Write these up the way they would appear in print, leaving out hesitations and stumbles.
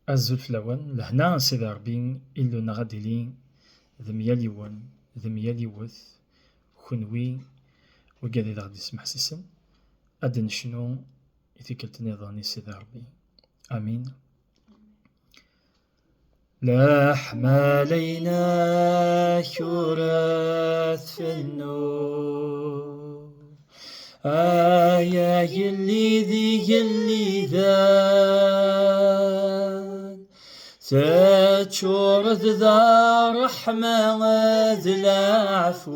الزلف لون لهنا سيدي ربي إلو نغاديلي ذميال يون ذميال يوث كونوي وقادي غادي يسمح سيسن أدن شنو يتكلت نظاني سيدي ربي آمين. لاح علينا شورث في النور آيا يلي ذي يلي ذان تشورث ذا رحمة ذي العفو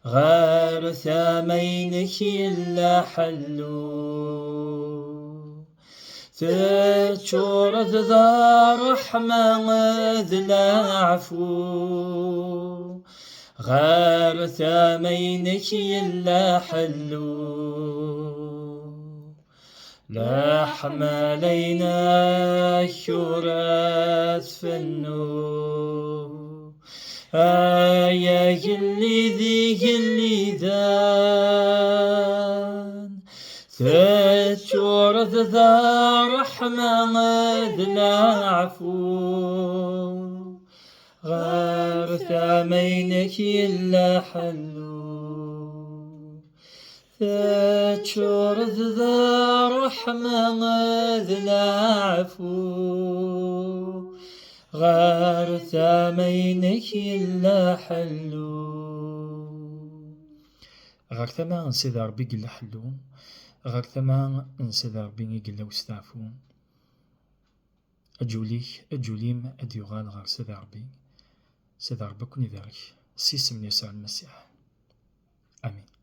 غير ثمينك إلا حلو تشورث ذا رحمة ذي العفو غير ثمينك إلا حلو لاحم علينا شورث في النور آيا يلي ذي يلي ذان تشورث ذا رحمة ذي العفو غير ثمينك إلا حلو تشورث ذا رحمة ذي العفو غير ثمينك إلا حلو غير ثما سيدي ربي قل حلو غير ثما سيدي ربي قل وستعفو أجوليم أديوغال غير سيدي ربي كوني ذلك سيسم يسوع المسيح آمين.